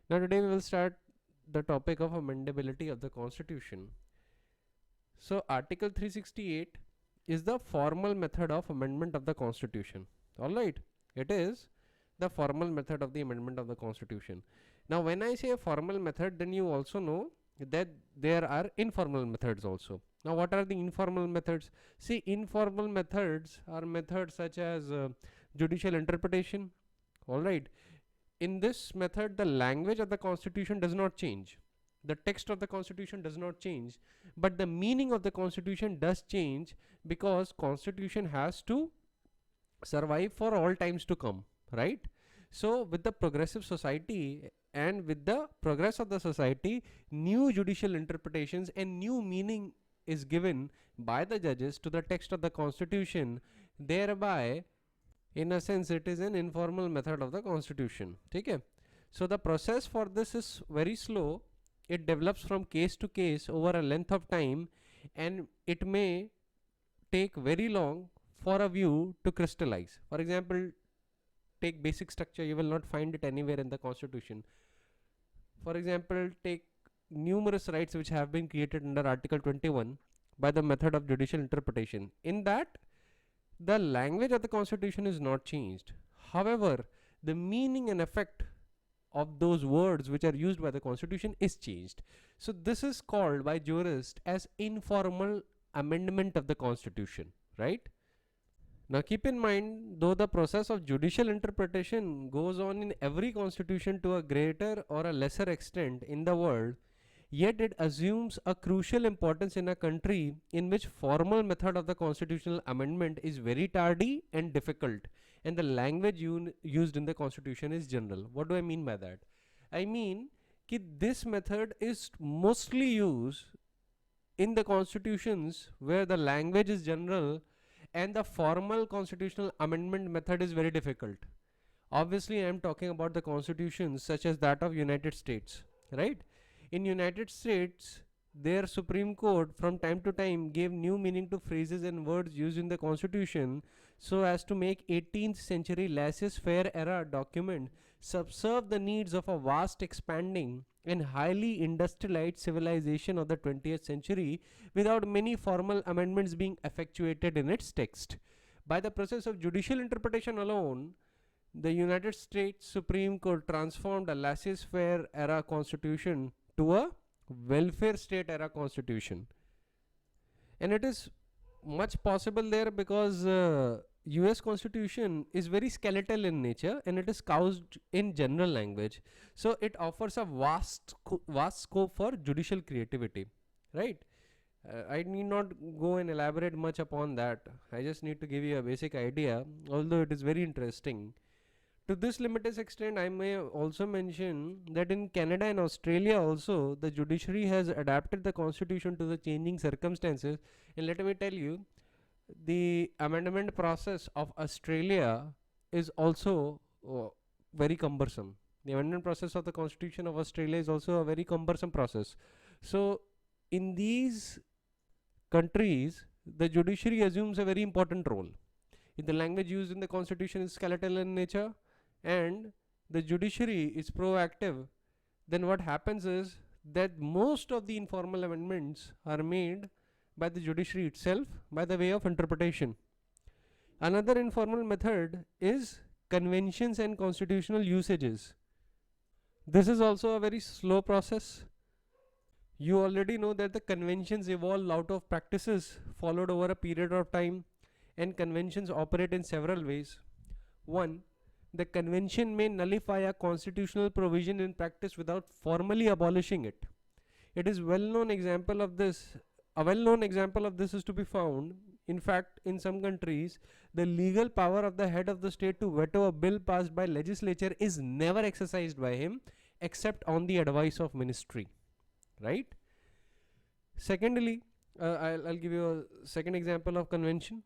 Now today we will start the topic of amendability of the constitution. So article 368 is the formal method of amendment of the constitution. Alright, it is the formal method of the amendment of the constitution. Now when I say a formal method, then you also know that there are informal methods also. Now what are the informal methods? See, informal methods are methods such as judicial interpretation. Alright, in this method the language of the constitution does not change, the text of the constitution does not change, but the meaning of the constitution does change, because constitution has to survive for all times to come, right? So with the progressive society and with the progress of the society, new judicial interpretations and new meaning is given by the judges to the text of the constitution, thereby in a sense it is an informal method of the constitution. Okay, so the process for this is very slow, it develops from case to case over a length of time, and it may take very long for a view to crystallize. For example, take basic structure, you will not find it anywhere in the constitution. For example, take numerous rights which have been created under article 21 by the method of judicial interpretation. In that, the language of the constitution is not changed, however the meaning and effect of those words which are used by the constitution is changed. So this is called by jurists as informal amendment of the constitution, right? Now keep in mind, though the process of judicial interpretation goes on in every constitution to a greater or a lesser extent in the world, yet it assumes a crucial importance in a country in which formal method of the constitutional amendment is very tardy and difficult, and the language used in the constitution is general. What do I mean by that? I mean that this method is mostly used in the constitutions where the language is general and the formal constitutional amendment method is very difficult. Obviously I am talking about the constitutions such as that of United States, right? In United States, their Supreme Court from time to time gave new meaning to phrases and words used in the Constitution so as to make 18th century laissez-faire era document subserve the needs of a vast expanding and highly industrialized civilization of the 20th century without many formal amendments being effectuated in its text. By the process of judicial interpretation alone, the United States Supreme Court transformed a laissez-faire era constitution to a welfare state era constitution, and it is much possible there because US constitution is very skeletal in nature and it is couched in general language, so it offers a vast scope for judicial creativity, right? I need not go and elaborate much upon that, I just need to give you a basic idea, although it is very interesting. To this limited extent, I may also mention that in Canada and Australia also, the judiciary has adapted the constitution to the changing circumstances. And let me tell you, the amendment process of Australia is also very cumbersome. The amendment process of the constitution of Australia is also a very cumbersome process. So in these countries, the judiciary assumes a very important role. If the language used in the constitution is skeletal in nature and the judiciary is proactive, then what happens is that most of the informal amendments are made by the judiciary itself by the way of interpretation. Another informal method is conventions and constitutional usages. This is also a very slow process. You already know that the conventions evolve out of practices followed over a period of time, and conventions operate in several ways. One, the convention may nullify a constitutional provision in practice without formally abolishing it. It is a well-known example of this is to be found. In fact, in some countries, the legal power of the head of the state to veto a bill passed by legislature is never exercised by him except on the advice of ministry, right? Secondly, I'll give you a second example of convention.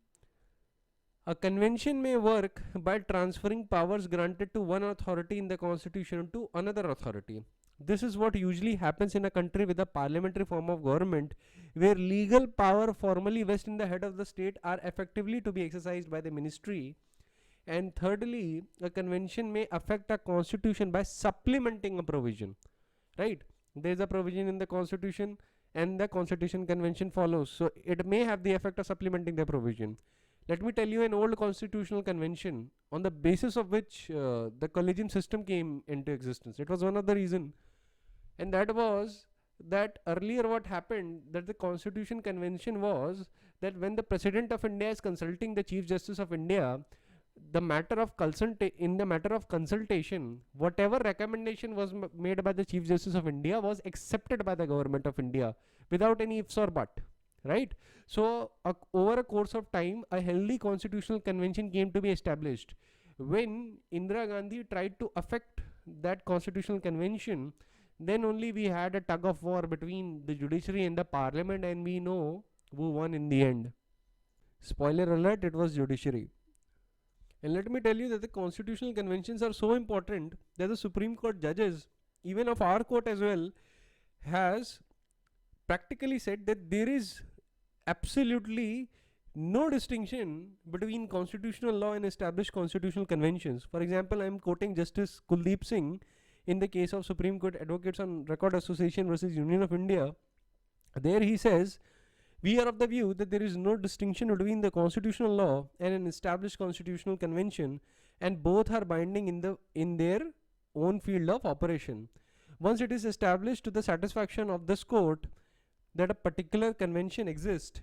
A convention may work by transferring powers granted to one authority in the constitution to another authority. This is what usually happens in a country with a parliamentary form of government, where legal power formally vested in the head of the state are effectively to be exercised by the ministry, And thirdly, a convention may affect a constitution by supplementing a provision, right? There is a provision in the constitution and the constitution convention follows, so it may have the effect of supplementing the provision. Let me tell you an old constitutional convention on the basis of which the collegium system came into existence. It was one of the reason, and that was that earlier what happened, that the constitution convention was that when the president of India is consulting the chief justice of India, the matter of in the matter of consultation, whatever recommendation was made by the chief justice of India was accepted by the government of India without any ifs or but, right? So over a course of time, a healthy constitutional convention came to be established. When Indira Gandhi tried to affect that constitutional convention, then only we had a tug of war between the judiciary and the parliament, and we know who won in the end. Spoiler alert, it was judiciary. And let me tell you that the constitutional conventions are so important that the Supreme Court judges, even of our court as well, has practically said that there is absolutely no distinction between constitutional law and established constitutional conventions. For example, I am quoting Justice Kuldeep Singh in the case of Supreme Court Advocates on Record Association versus Union of India. There he says, we are of the view that there is no distinction between the constitutional law and an established constitutional convention, and both are binding in their own field of operation. Once it is established to the satisfaction of this court that a particular convention exists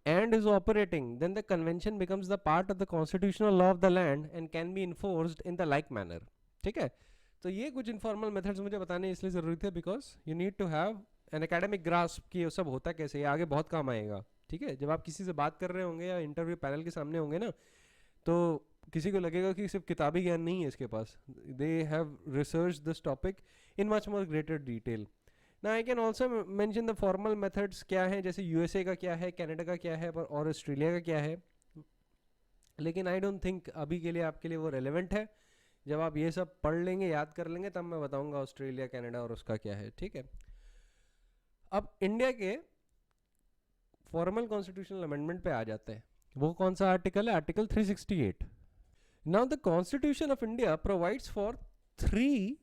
and is operating, then the convention becomes the part of the constitutional law of the land and can be enforced in the like manner. ठीक है, तो ये कुछ informal methods मुझे बताने इसलिए ज़रूरी थे because you need to have an academic grasp कि ये सब होता कैसे, ये आगे बहुत काम आएगा. ठीक है, जब आप किसी से बात कर रहे होंगे या इंटरव्यू पैनल के सामने होंगे ना, तो किसी को लगेगा कि सिर्फ किताबी ज्ञान नहीं है इसके पास. They have research this topic in much more greater detail. ना I can also mention the formal methods क्या हैं, जैसे यूएसए का क्या है, कनाडा का क्या है और ऑस्ट्रेलिया का क्या है, लेकिन आई डोंट थिंक अभी के लिए आपके लिए वो रेलेवेंट है. जब आप ये सब पढ़ लेंगे, याद कर लेंगे, तब मैं बताऊंगा ऑस्ट्रेलिया कनाडा और उसका क्या है. ठीक है, अब इंडिया के फॉर्मल कॉन्स्टिट्यूशनल अमेंडमेंट पे आ जाते हैं. वो कौन सा आर्टिकल है? Article 368. Now the constitution of India provides for 3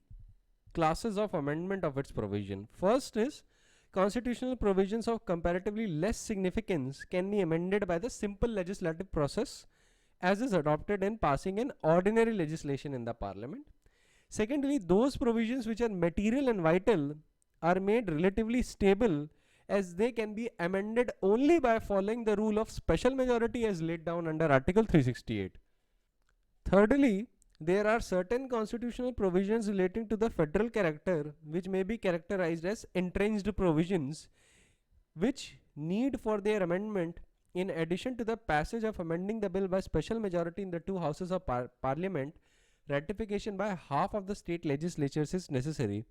classes of amendment of its provision. First is constitutional provisions of comparatively less significance can be amended by the simple legislative process as is adopted in passing an ordinary legislation in the parliament. Secondly, those provisions which are material and vital are made relatively stable as they can be amended only by following the rule of special majority as laid down under Article 368. Thirdly, there are certain constitutional provisions relating to the federal character which may be characterized as entrenched provisions which need for their amendment. In addition to the passage of amending the bill by special majority in the 2 houses of parliament, ratification by half of the state legislatures is necessary.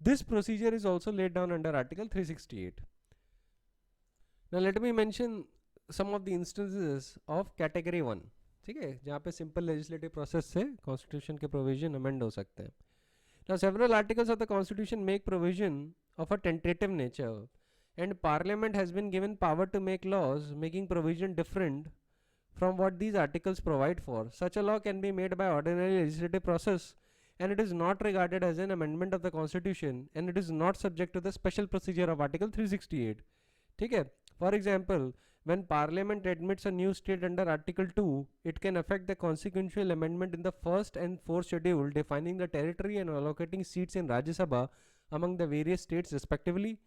This procedure is also laid down under Article 368. Now let me mention some of the instances of category 1. ठीक है, जहाँ पे simple legislative process से constitution के provision amend हो सकते हैं. Now several articles of the constitution make provision of a tentative nature and parliament has been given power to make laws making provision different from what these articles provide for. Such a law can be made by ordinary legislative process and it is not regarded as an amendment of the constitution and it is not subject to the special procedure of Article 368. ठीक है, for example, when Parliament admits a new state under Article 2, it can affect the consequential amendment in the first and fourth schedule defining the territory and allocating seats in Rajya Sabha among the various states respectively.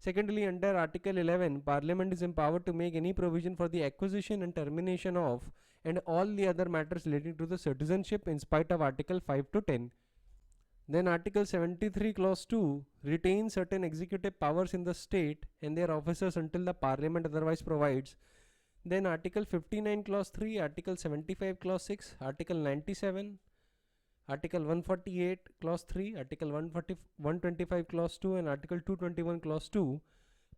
Secondly, under Article 11, Parliament is empowered to make any provision for the acquisition and termination of and all the other matters relating to the citizenship in spite of Article 5 to 10. Then Article 73 Clause 2 retains certain executive powers in the state and their officers until the Parliament otherwise provides. Then Article 59 Clause 3, Article 75 Clause 6, Article 97, Article 148 Clause 3, Article 125 Clause 2 and Article 221 Clause 2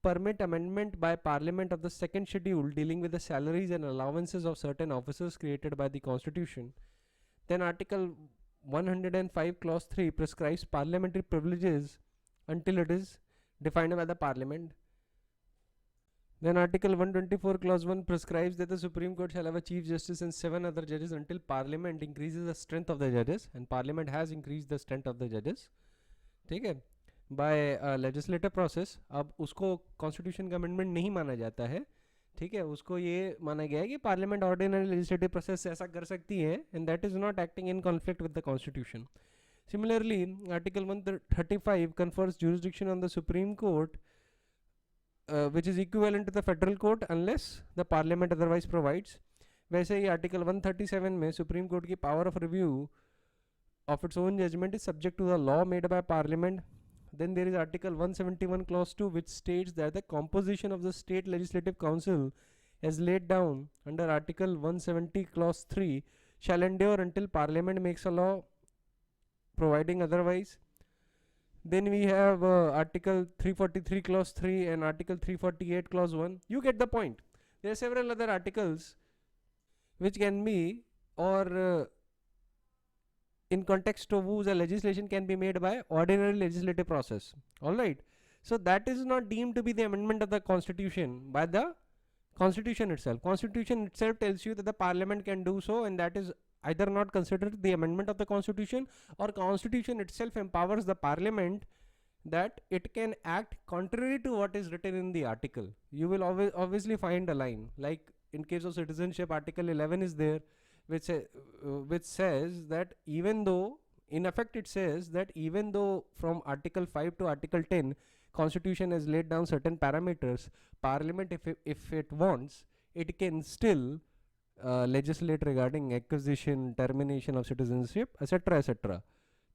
permit amendment by Parliament of the second schedule dealing with the salaries and allowances of certain officers created by the Constitution. Then Article 105 Clause 3 prescribes parliamentary privileges until it is defined by the Parliament. Then Article 124 Clause 1 prescribes that the Supreme Court shall have a Chief Justice and 7 other judges until Parliament increases the strength of the judges, and Parliament has increased the strength of the judges. ठीक है, by legislative process. अब उसको Constitution का amendment नहीं माना जाता है, ठीक है, उसको ये माना गया है कि Parliament ordinary legislative process ऐसा कर सकती है, and that is not acting in conflict with the Constitution. Similarly, Article 135 confers jurisdiction on the Supreme Court, which is equivalent to the federal court unless the parliament otherwise provides. वैसे ही article 137 में supreme court की power of review of its own judgment is subject to the law made by parliament. Then there is article 171 clause 2 which states that the composition of the state legislative council as laid down under article 170 clause 3 shall endure until parliament makes a law providing otherwise. Then we have article 343 clause 3 and article 348 clause 1. You get the point. There are several other articles which can be, or in context of whose a legislation can be made by ordinary legislative process. Alright. So that is not deemed to be the amendment of the constitution by the constitution itself. Constitution itself tells you that the parliament can do so, and that is either not considered the amendment of the constitution, or constitution itself empowers the parliament that it can act contrary to what is written in the article. You will obviously find a line, like in case of citizenship, article 11 is there, which says that even though, in effect it says that even though from article 5 to article 10 constitution has laid down certain parameters, parliament if it wants, it can still legislate regarding acquisition, termination of citizenship, etc, etc.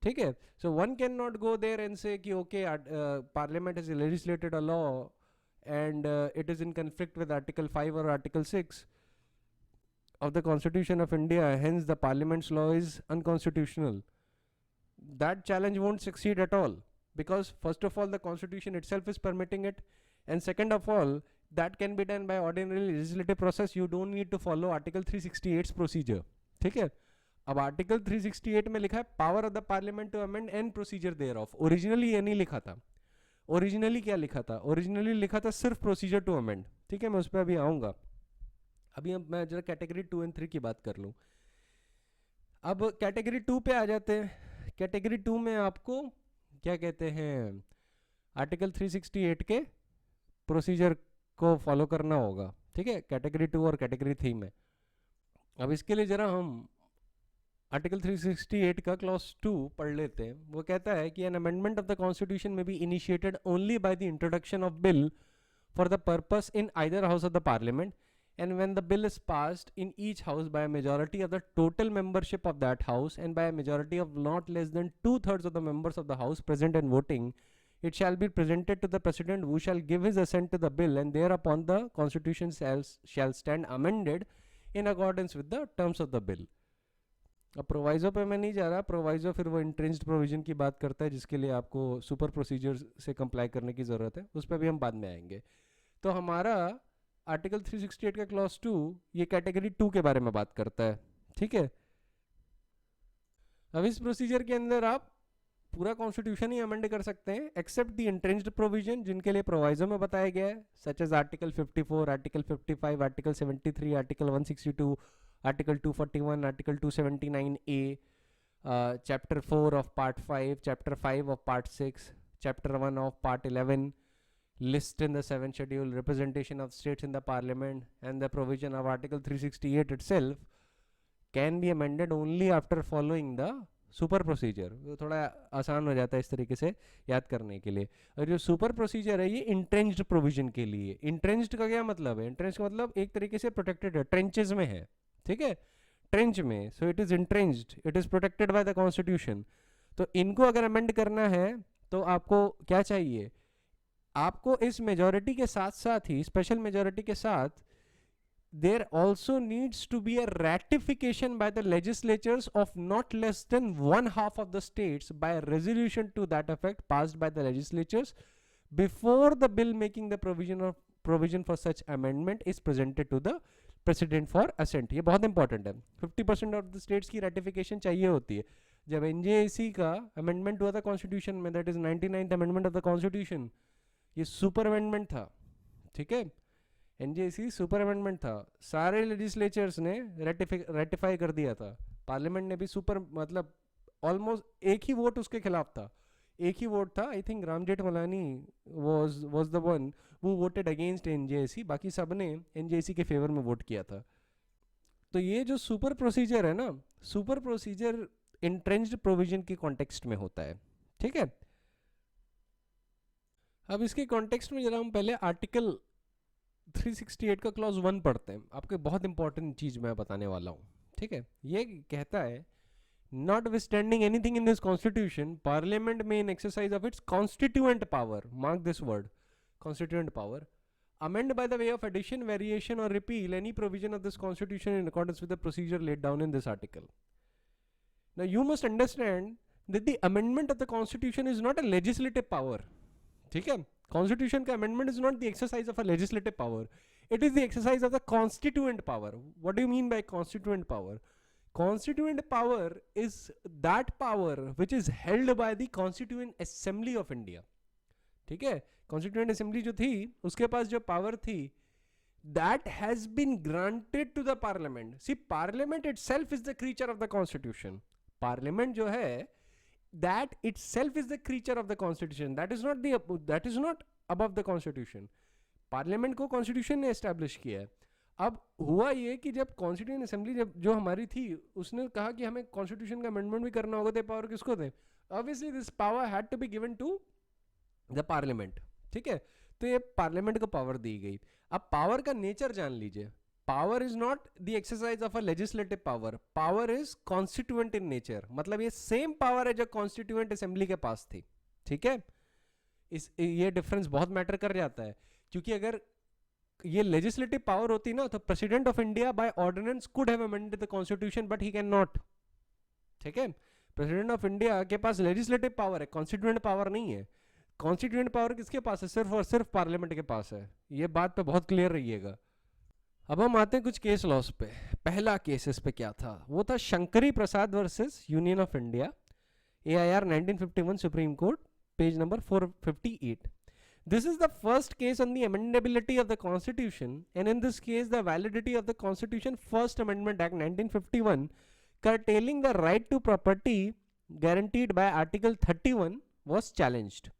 ठीक है, so one cannot go there and say कि okay, parliament has legislated a law and it is in conflict with article 5 or article 6 of the Constitution of India, hence the parliament's law is unconstitutional. That challenge won't succeed at all, because first of all the constitution itself is permitting it, and second of all that can be done by ordinary legislative process. You don't need to follow article 368's procedure. ठीक है, अब article 368 में लिखा है power of the parliament to amend and procedure thereof. Originally ये नहीं लिखा था. Originally क्या लिखा था? Originally लिखा था सिर्फ procedure to amend. ठीक है, मैं उस पर अभी आऊँगा. अभी मैं जरा कैटेगरी 2 एंड 3 की बात कर लूँ. अब कैटेगरी 2 पे आ जाते हैं. कैटेगरी 2 में आपको क्या कहते हैं, आर्टिकल 368 के प्रोसीजर को फॉलो करना होगा. ठीक है, कैटेगरी 2 और कैटेगरी 3 में. अब इसके लिए जरा हम आर्टिकल 368 का क्लॉज 2 पढ़ लेते हैं. वो कहता है कि an amendment of the constitution में be initiated only by the introduction of bill for the purpose in either house of the parliament, and when the bill is passed in each house by a majority of the total membership of that house and by a majority of not less than 2/3 of the members of the house present and voting, it shall be presented to the president, who shall give his assent to the bill, and thereupon the constitution shall stand amended in accordance with the terms of the bill. अब proviso पे मैं नहीं जा रहा. Proviso फिर वो entrenched provision की बात करता है, जिसके लिए आपको सुपर प्रोसीजर से कंप्लाई करने की ज़रूरत है. उस पर भी हम बाद में आएंगे. तो हमारा आर्टिकल 368 का क्लॉज 2 ये कैटेगरी 2 के बारे में बात करता है. ठीक है, अब इस प्रोसीजर के अंदर आप पूरा कॉन्स्टिट्यूशन ही अमेंड कर सकते हैं, एक्सेप्ट द इंट्रेंस्ड प्रोविजन, जिनके लिए प्रोवाइजो में बताया गया है, such as article 54, article 55, article 73, article 162, article 241, article 279A, chapter 4 of part 5, chapter 5 of part 6, chapter 1 of part 11, list in the 7th schedule, representation of states in the parliament, and the provision of article 368 itself can be amended only after following the super procedure. वो थोड़ा आसान हो जाता है इस तरीके से याद करने के लिए. और जो सुपर प्रोसीजर है ये इंट्रेंच्ड प्रोविजन के लिए. इंट्रेंच्ड का क्या मतलब है? इंट्रेंच्ड का मतलब एक तरीके से प्रोटेक्टेड है, ट्रेंचेस में है. ठीक है, ट्रेंच में, so it is entrenched, it is protected by the constitution. तो इनको अगर अमेंड करना है तो आपको क्या चाहिए? आपको इस मेजॉरिटी के साथ साथ ही, स्पेशल मेजॉरिटी के साथ, there also needs to be a ratification by the legislatures of not less than 1/2 of the states by a resolution to that effect passed by the legislatures before the bill making the provision for such amendment is presented to the president for assent. ये बहुत important है. 50% of the states की ratification चाहिए होती है. जब NJAC का amendment हुआ था कॉन्स्टिट्यूशन में, that is 99th amendment of the constitution, ये सुपर अमेंडमेंट था. ठीक है, एनजेसी सुपर अमेंडमेंट था, सारे लेजिस्लेचर्स ने रेटिफाई कर दिया था, पार्लियामेंट ने भी सुपर मतलब ऑलमोस्ट एक ही वोट उसके खिलाफ था, एक ही वोट था, I think Ram Jethmalani was the one वो वोटेड अगेंस्ट एनजेसी, बाकी सब ने एनजेसी के फेवर में वोट किया था। तो ये जो सुपर प्रोसीजर है ना, सुपर प्रोसीजर इंट्रेंच्ड प्रोविजन के कॉन्टेक्स्ट में होता है, ठीक है। अब इसके कॉन्टेक्स्ट में जरा हम पहले आर्टिकल 368 का क्लॉज 1 पढ़ते हैं, आपको बहुत इंपॉर्टेंट चीज मैं बताने वाला हूँ, ठीक है। ये कहता है notwithstanding anything in this constitution, parliament may in exercise of its constituent power, mark this word, constituent power, amend by the way of addition, variation or repeal any provision of this constitution in accordance with the procedure laid down in this article. Now you must understand that the amendment of the constitution is not a legislative power, ठीक है। constitution का amendment is not the exercise of a legislative power, it is the exercise of the constituent power. What do you mean by constituent power? Constituent power is that power which is held by the Constituent Assembly of India, ठीक है। Constituent Assembly जो थी उसके पास जो power थी, that has been granted to the parliament. See, parliament itself is the creature of the constitution. Parliament जो है that itself is the creature of the constitution, that is not above the constitution. Parliament को constitution ने establish किया है। अब हुआ ये कि जब कॉन्स्टिट्यूएंट असेंबली जब जो हमारी थी उसने कहा कि हमें कॉन्स्टिट्यूशन का अमेंडमेंट भी करना होगा, तो पावर किसको थे? Obviously this power had to be given to the parliament, ठीक है। तो ये पार्लियामेंट को पावर दी गई। अब पावर का नेचर जान लीजिए, power is not the exercise of a legislative power, power is constituent in nature, मतलब ये सेम पावर है जो कॉन्स्टिट्यूएंट असेंबली के पास थी, ठीक है। ये डिफरेंस बहुत मैटर कर जाता है, क्योंकि अगर ये लेजिस्लेटिव पावर होती ना तो president of India by ordinance could have amended the constitution but he can not, ठीक है। प्रेसिडेंट ऑफ इंडिया के पास लेजिस्लेटिव पावर है, कॉन्स्टिट्यूएंट पावर नहीं है। कॉन्स्टिट्यूएंट पावर किसके पास है? सिर्फ और सिर्फ पार्लियामेंट के पास है। ये बात पे बहुत क्लियर रहिएगा। अब हम आते हैं कुछ केस लॉस पे। पहला केस इस पे क्या था? वो था Shankari Prasad versus union of India, AIR 1951 supreme court, page number 458. This is the first case on the amendability of the Constitution, and in this case the validity of the Constitution First Amendment Act 1951 curtailing the right to property guaranteed by Article 31 was challenged.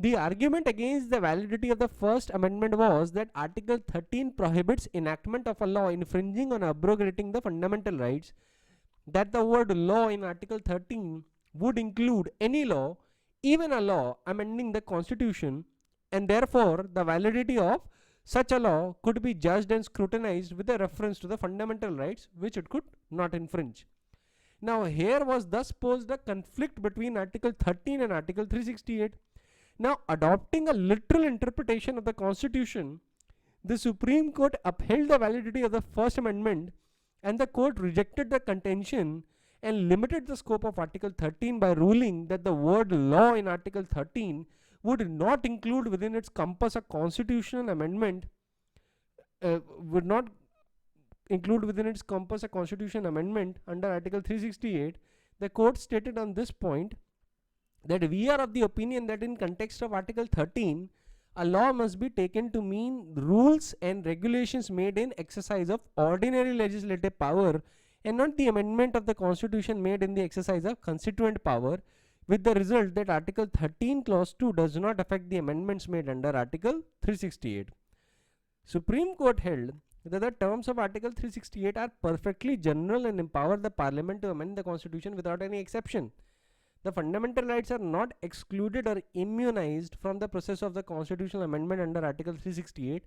The argument against the validity of the First Amendment was that Article 13 prohibits enactment of a law infringing or abrogating the fundamental rights, that the word law in Article 13 would include any law, even a law amending the Constitution, and therefore the validity of such a law could be judged and scrutinized with a reference to the fundamental rights which it could not infringe. Now here was thus posed a conflict between Article 13 and Article 368. Now adopting a literal interpretation of the Constitution, the Supreme Court upheld the validity of the First Amendment, and the court rejected the contention and limited the scope of Article 13 by ruling that the word law in Article 13 would not include within its compass a constitutional amendment, would not include within its compass a constitutional amendment under Article 368. The court stated on this point that we are of the opinion that in context of Article 13, a law must be taken to mean rules and regulations made in exercise of ordinary legislative power, and not the amendment of the Constitution made in the exercise of constituent power, with the result that Article 13 clause 2 does not affect the amendments made under Article 368. Supreme Court held that the terms of Article 368 are perfectly general and empower the Parliament to amend the Constitution without any exception. The fundamental rights are not excluded or immunized from the process of the constitutional amendment under Article 368.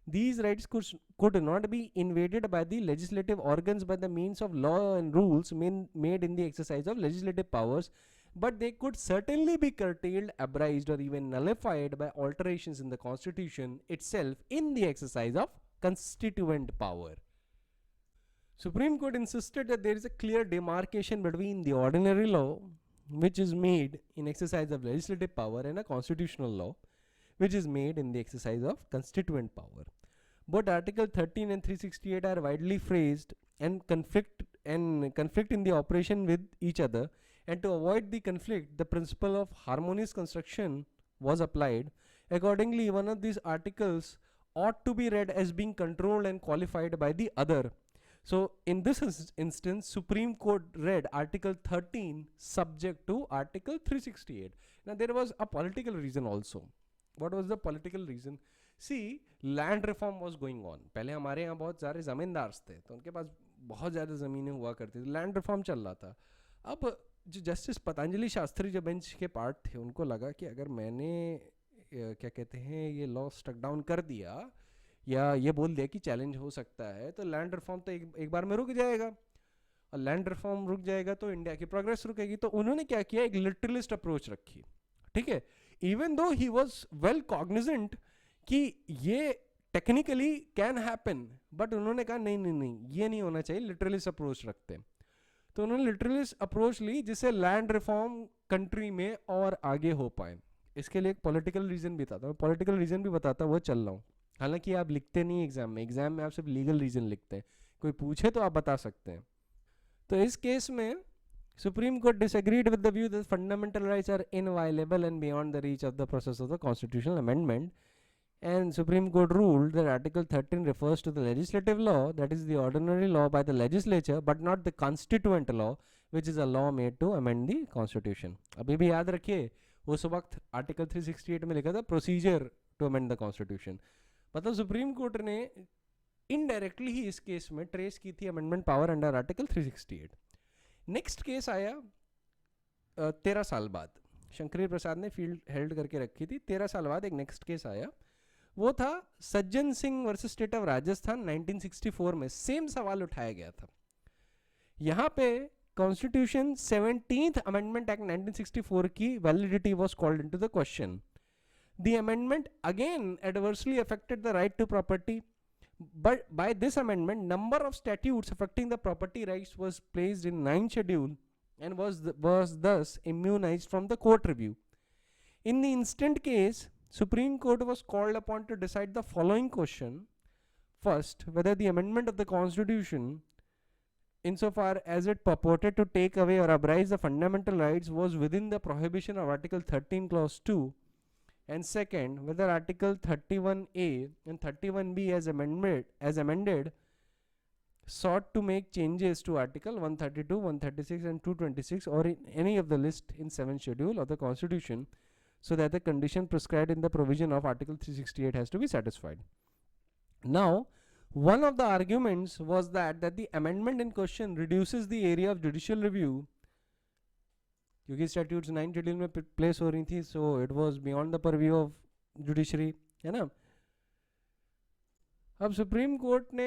These rights could not be invaded by the legislative organs by the means of law and rules made in the exercise of legislative powers, but they could certainly be curtailed, abridged, or even nullified by alterations in the Constitution itself in the exercise of constituent power. Supreme Court insisted that there is a clear demarcation between the ordinary law, which is made in exercise of legislative power, and a constitutional law, which is made in the exercise of constituent power. Both Article 13 and 368 are widely phrased and conflict in the operation with each other, and to avoid the conflict, the principle of harmonious construction was applied. Accordingly, one of these articles ought to be read as being controlled and qualified by the other. So in this instance, Supreme Court read Article 13 subject to Article 368. Now there was a political reason also. What was the political reason? See, land reform was going on. पहले हमारे यहाँ बहुत सारे जमींदार थे, तो उनके पास बहुत ज़्यादा ज़मीनें हुआ करती थी, लैंड रिफॉर्म चल रहा था. अब जो जस्टिस पतंजलि शास्त्री जो बेंच के पार्ट थे, उनको लगा कि अगर मैंने क्या कहते हैं ये लॉ स्टक डाउन कर दिया या ये बोल दिया कि चैलेंज हो सकता है, तो लैंड रिफॉर्म तो एक बार में रुक जाएगा, और लैंड रिफॉर्म रुक जाएगा तो इंडिया की प्रोग्रेस रुकेगी. तो उन्होंने क्या किया, एक लिटरलिस्ट अप्रोच रखी. ठीक है, even though he was well Cognizant कि ये टेक्निकली कैन हैपन, बट उन्होंने कहा नहीं नहीं नहीं, ये नहीं होना चाहिए, लिटरलिस्ट अप्रोच रखते हैं. तो उन्होंने लिटरलिस्ट अप्रोच ली जिससे लैंड रिफॉर्म कंट्री में और आगे हो पाए. इसके लिए एक पॉलिटिकल रीजन भी था, तो मैं पॉलिटिकल रीजन भी बताता वो चल रहा हूँ. हालांकि आप लिखते नहीं एग्जाम में आप सिर्फ लीगल रीजन लिखते हैं, कोई पूछे तो आप बता सकते हैं. तो इस केस में supreme court disagreed with the view that fundamental rights are inviolable and beyond the reach of the process of the constitutional amendment, and Supreme Court ruled that Article 13 refers to the legislative law, that is the ordinary law by the legislature, but not the constituent law, which is a law made to amend the constitution. अभी भी याद रखिए, उस वक्त article 368 में लिखा था procedure to amend the constitution. मतलब सुप्रीम कोर्ट ने इनडायरेक्टली ही इस केस में ट्रेस की थी amendment power under article 368. Next case आया 13 साल बाद, शंकरी प्रसाद ने फील्ड हेल्ड करके रखी थी. 13 साल बाद एक नेक्स्ट केस आया, वो था Sajjan Singh versus state of Rajasthan. 1964 में सेम सवाल उठाया गया था. यहाँ पे कॉन्स्टिट्यूशन 17th अमेंडमेंट एक्ट 1964 की validity was called into the question. The amendment again adversely affected the right to property, but by this amendment, number of statutes affecting the property rights was placed in 9th schedule and was thus immunized from the court review. In the instant case, Supreme Court was called upon to decide the following question. First, whether the amendment of the Constitution, insofar as it purported to take away or abridge the fundamental rights, was within the prohibition of Article 13 Clause 2. And second, whether Article 31A and 31B as amended sought to make changes to Article 132, 136 and 226 or in any of the list in 7th schedule of the Constitution, so that the condition prescribed in the provision of Article 368 has to be satisfied. Now, one of the arguments was that the amendment in question reduces the area of judicial review, क्योंकि statutes 9 schedule में place हो रही थी, so it was beyond the purview of judiciary, है ना. अब supreme court ने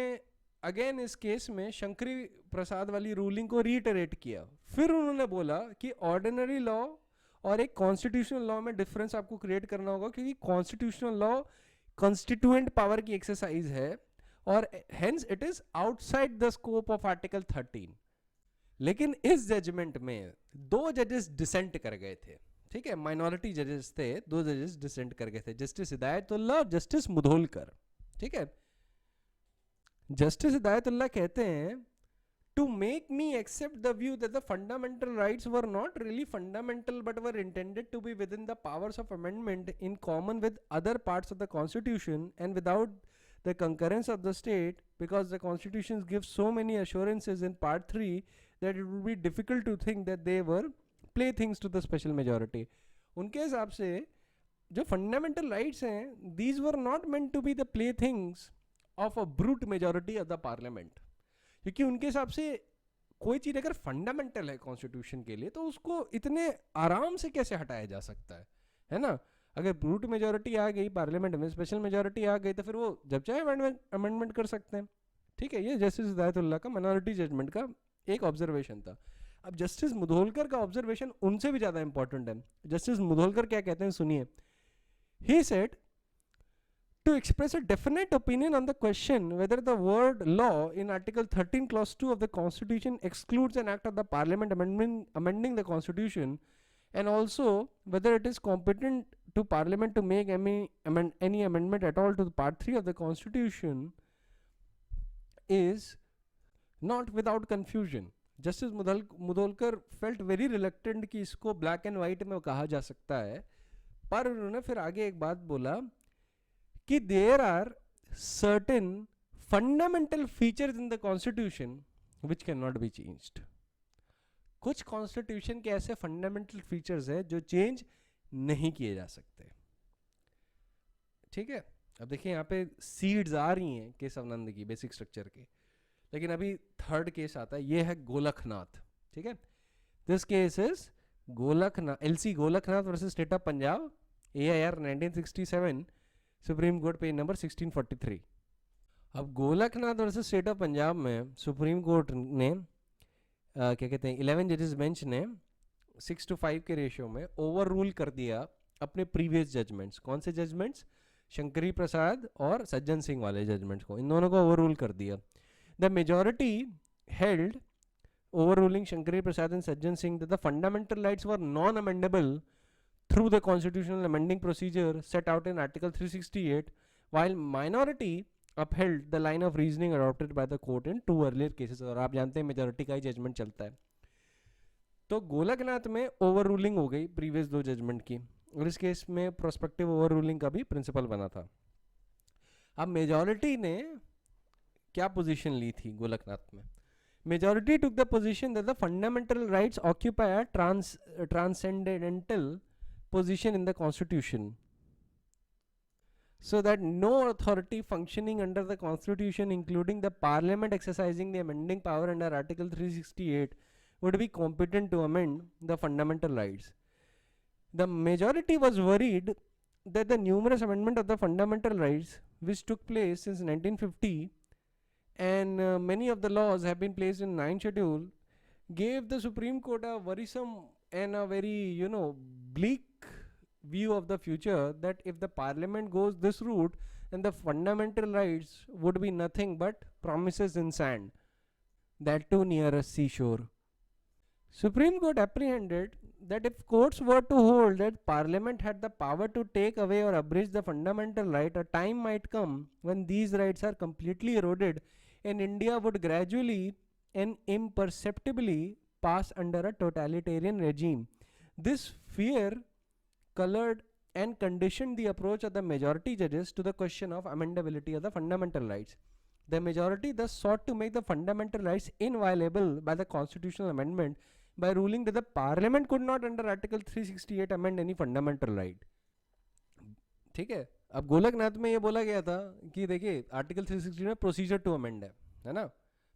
again इस केस में शंकरी प्रसाद वाली रूलिंग को रीटरेट किया. फिर उन्होंने बोला कि ऑर्डिनरी लॉ और एक कॉन्स्टिट्यूशनल लॉ में डिफरेंस आपको क्रिएट करना होगा, क्योंकि कॉन्स्टिट्यूशनल लॉ कॉन्स्टिट्यूएंट पावर की एक्सरसाइज है और hence it is outside the scope of article 13. लेकिन इस जजमेंट में 2 जजेस डिसेंट कर गए थे. ठीक है, माइनॉरिटी जजेस थे, 2 जजेस डिसेंट कर गए थे, जस्टिस हिदायतुल्लाह और जस्टिस मुधोलकर. ठीक है, जस्टिस हिदायतुल्लाह कहते हैं, to make me accept the view that the fundamental rights were not really fundamental but were intended to be within the powers of amendment in common with other parts of the Constitution and without the concurrence of the state, because the Constitution gives so many assurances in Part 3 that it would be difficult to think that they were playthings to the special majority. उनके हिसाब से जो fundamental rights हैं, these were not meant to be the playthings of a brute majority of the parliament. क्योंकि उनके हिसाब से कोई चीज़ अगर फंडामेंटल है कॉन्स्टिट्यूशन के लिए, तो उसको इतने आराम से कैसे हटाया जा सकता है ना. अगर ब्रूट मेजॉरिटी आ गई पार्लियामेंट में, स्पेशल मेजॉरिटी आ गई, तो फिर वो जब चाहे अमेंडमेंट कर सकते हैं. ठीक है, ये जस्टिस हिदायतुल्लाह का माइनॉरिटी जजमेंट का एक ऑब्जर्वेशन था. अब जस्टिस मुधोलकर का ऑब्जर्वेशन उनसे भी ज़्यादा इंपॉर्टेंट है. जस्टिस मुधोलकर क्या कहते हैं, सुनिए. He said, to express a definite opinion on the question whether the word law in Article 13 Clause 2 of the Constitution excludes an act of the Parliament amending the Constitution, and also whether it is competent to Parliament to make any amendment at all to the Part 3 of the Constitution, is not without confusion. Justice Mudholkar felt very reluctant कि इसको black and white में कहा जा सकता है, पर उन्होंने फिर आगे एक बात बोला कि there are certain fundamental features in the constitution which cannot be changed. कुछ कॉन्स्टिट्यूशन के ऐसे फंडामेंटल फीचर्स है जो चेंज नहीं किए जा सकते. ठीक है, अब देखिए यहाँ पे सीड्स आ रही हैं केशवानंद की बेसिक स्ट्रक्चर के, लेकिन अभी थर्ड केस आता है, ये है गोलखनाथ. ठीक है, this case is Golaknath, LC Golaknath versus state of Punjab, AIR 1967, supreme court page number 1643. अब Golaknath versus state of Punjab में सुप्रीम कोर्ट ने क्या कहते हैं 11 जजेस बेंच ने 6-5 के रेशियो में ओवर रूल कर दिया अपने प्रीवियस जजमेंट्स. कौन से जजमेंट्स? शंकरी प्रसाद और सज्जन सिंह वाले जजमेंट्स को, इन दोनों को ओवर रूल कर दिया. The majority held, overruling Shankari Prasad and Sajjan Singh, that the fundamental rights were non-amendable through the constitutional amending procedure set out in Article 368, while minority upheld the line of reasoning adopted by the court in 2 earlier cases. और आप जानते हैं majority का ही judgement चलता है. तो गोलकनाथ में over ruling हो गई प्रीवियस 2 जजमेंट की, और इस केस में प्रोस्पेक्टिव ओवर रूलिंग का भी प्रिंसिपल बना था. अब मेजॉरिटी ने क्या पोजीशन ली थी गोलकनाथ में? Majority took the position that the fundamental rights occupy a transcendental position in the constitution, so that no authority functioning under the constitution, including the parliament exercising the amending power under Article 368, would be competent to amend the fundamental rights. The majority was worried that the numerous amendment of the fundamental rights which took place since 1950, and many of the laws have been placed in 9th schedule, gave the Supreme Court a worrisome and a very bleak view of the future, that if the parliament goes this route, then the fundamental rights would be nothing but promises in sand, that too near a seashore. Supreme Court apprehended that if courts were to hold that parliament had the power to take away or abridge the fundamental right, a time might come when these rights are completely eroded and India would gradually and imperceptibly pass under a totalitarian regime. This fear colored and conditioned the approach of the majority judges to the question of amendability of the fundamental rights. The majority thus sought to make the fundamental rights inviolable by the constitutional amendment by ruling that the parliament could not under Article 368 amend any fundamental right. ठीक है, अब गोलकनाथ में ये बोला गया था कि देखिए आर्टिकल 360 में प्रोसीजर टू अमेंड है ना,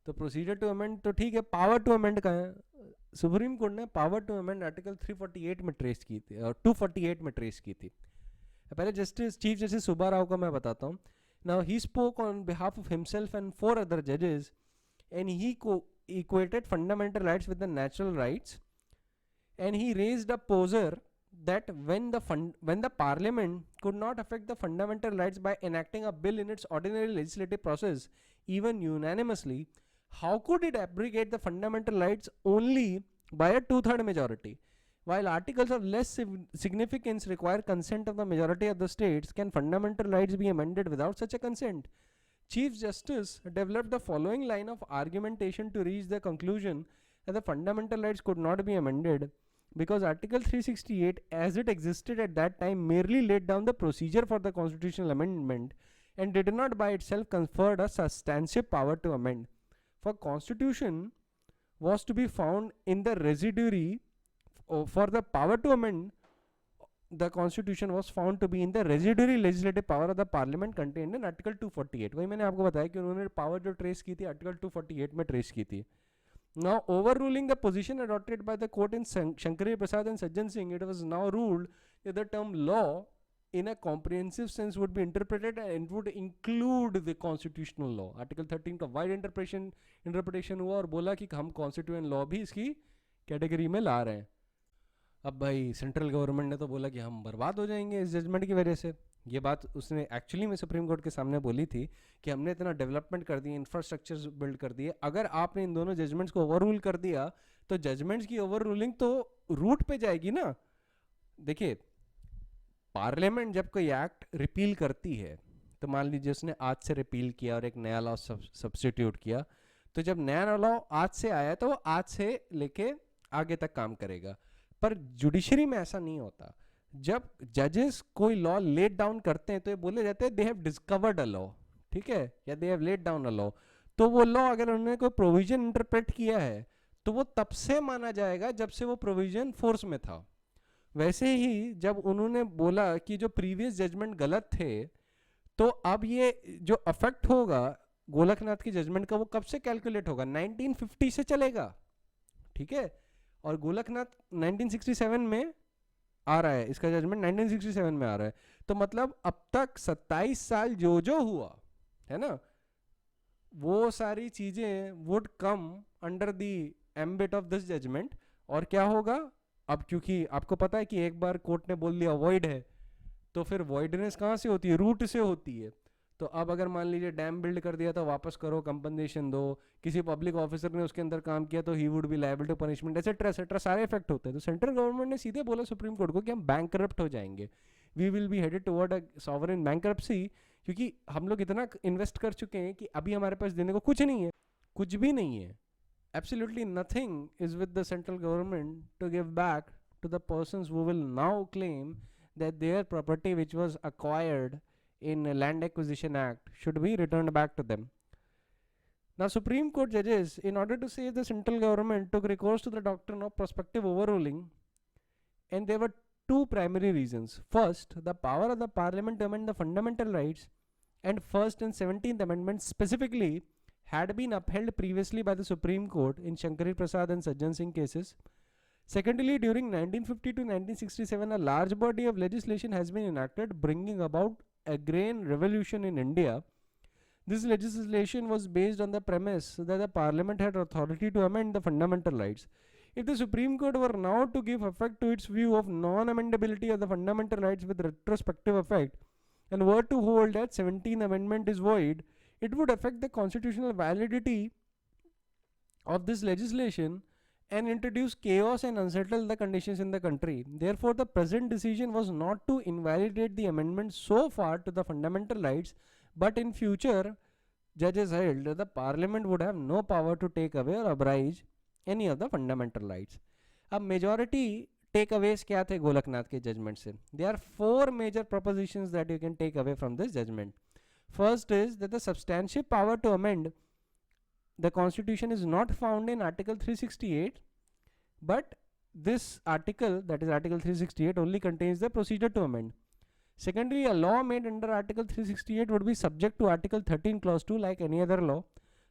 तो प्रोसीजर टू अमेंड तो ठीक है, पावर टू अमेंड का है. सुप्रीम कोर्ट ने पावर टू अमेंड आर्टिकल 348 में ट्रेस की थी और 248 में ट्रेस की थी. पहले justice chief justice Subba Rao का मैं बताता हूँ. Now he spoke on behalf of himself and 4 other जजेस and he equated fundamental rights with the natural rights, and he raised a poser that when the parliament could not affect the fundamental rights by enacting a bill in its ordinary legislative process, even unanimously, how could it abrogate the fundamental rights only by a 2/3 majority? While articles of less significance require consent of the majority of the states, can fundamental rights be amended without such a consent? Chief Justice developed the following line of argumentation to reach the conclusion that the fundamental rights could not be amended because Article 368 as it existed at that time merely laid down the procedure for the constitutional amendment and did not by itself confer a substantive power to amend. For constitution was to be found in the residuary, for the power to amend the constitution was found to be in the residuary legislative power of the parliament contained in article 248. वही मैंने आपको बताया कि उन्होंने power जो trace की थी article 248 में ट्रेस की थी. Now overruling the position adopted by the court in Shankari Prasad and Sajjan Singh, it was now ruled that the term law in a comprehensive sense would be interpreted and would include the constitutional law. Article 13 का wide interpretation हुआ और बोला कि हम constituent law भी इसकी category में ला रहे हैं. अब भाई सेंट्रल गवर्नमेंट ने तो बोला कि हम बर्बाद हो जाएंगे इस जजमेंट की वजह से. ये बात उसने एक्चुअली में सुप्रीम कोर्ट के सामने बोली थी कि हमने इतना डेवलपमेंट कर दिए, इंफ्रास्ट्रक्चर बिल्ड कर दिए, अगर आपने इन दोनों जजमेंट्स को ओवर रूल कर दिया तो जजमेंट्स की ओवर रूलिंग तो रूट पे जाएगी ना. देखिए पार्लियामेंट जब कोई एक्ट रिपील करती है तो मान लीजिए उसने आज से रिपील किया और एक नया लॉ सब्स्टिट्यूट किया, तो जब नया लॉ आज से आया तो वो आज से लेके आगे तक काम करेगा. पर जुडिशरी में ऐसा नहीं होता. जब जजेस कोई लॉ लेट डाउन करते हैं तो ये बोले जाते हैं they have discovered a law. ठीक है, या they have laid down a law, तो वो लॉ अगर उन्होंने कोई प्रोविजन इंटरप्रेट किया है तो वो तब से माना जाएगा जब से वो प्रोविजन फोर्स में था। वैसे ही जब उन्होंने बोला कि जो प्रीवियस जजमेंट गलत थे, तो अब ये जो अफेक्ट होगा गोलकनाथ की जजमेंट का वो कब से कैलकुलेट होगा, 1950 से चलेगा, ठीक है। और गोलकनाथ 1967 में आ रहा है, इसका जजमेंट 1967 में आ रहा है, तो मतलब अब तक 27 साल जो हुआ है ना, वो सारी चीजें would come under the ambit of this judgment. और क्या होगा अब, क्योंकि आपको पता है कि एक बार कोर्ट ने बोल दिया वॉइड है, तो फिर वॉइडनेस कहाँ से होती है, रूट से होती है। तो अब अगर मान लीजिए डैम बिल्ड कर दिया तो वापस करो, कंपनसेशन दो, किसी पब्लिक ऑफिसर ने उसके अंदर काम किया तो he would be liable to punishment, etcetera etcetera, सारे इफेक्ट होते हैं। तो सेंट्रल गवर्नमेंट ने सीधे बोला सुप्रीम कोर्ट को कि हम बैंकरप्ट हो जाएंगे, we will be headed toward a sovereign bankruptcy, क्योंकि हम लोग इतना इन्वेस्ट कर चुके हैं कि अभी हमारे पास देने को कुछ नहीं है, कुछ भी नहीं है, absolutely nothing is with the central government to give back to the persons who will now claim that their property which was acquired in a land acquisition act should be returned back to them. Now Supreme Court judges, in order to save the central government, took recourse to the doctrine of prospective overruling, and there were two primary reasons. First, the power of the parliament to amend the fundamental rights and first and 17th amendments specifically had been upheld previously by the Supreme Court in Shankari Prasad and Sajjan Singh cases. Secondly, during 1950 to 1967, a large body of legislation has been enacted bringing about agrarian revolution in India. This legislation was based on the premise that the parliament had authority to amend the fundamental rights. If the Supreme Court were now to give effect to its view of non-amendability of the fundamental rights with retrospective effect and were to hold that 17th Amendment is void, it would affect the constitutional validity of this legislation and introduce chaos and unsettle the conditions in the country. Therefore, the present decision was not to invalidate the amendment so far to the fundamental rights, but in future, judges held that the parliament would have no power to take away or abridge any of the fundamental rights. अब majority takeaways क्या थे गोलकनाथ के judgment से? There are four major propositions that you can take away from this judgment. First is that the substantive power to amend the constitution is not found in article 368, but this article, that is article 368, only contains the procedure to amend. Secondly, a law made under article 368 would be subject to article 13 clause 2 like any other law.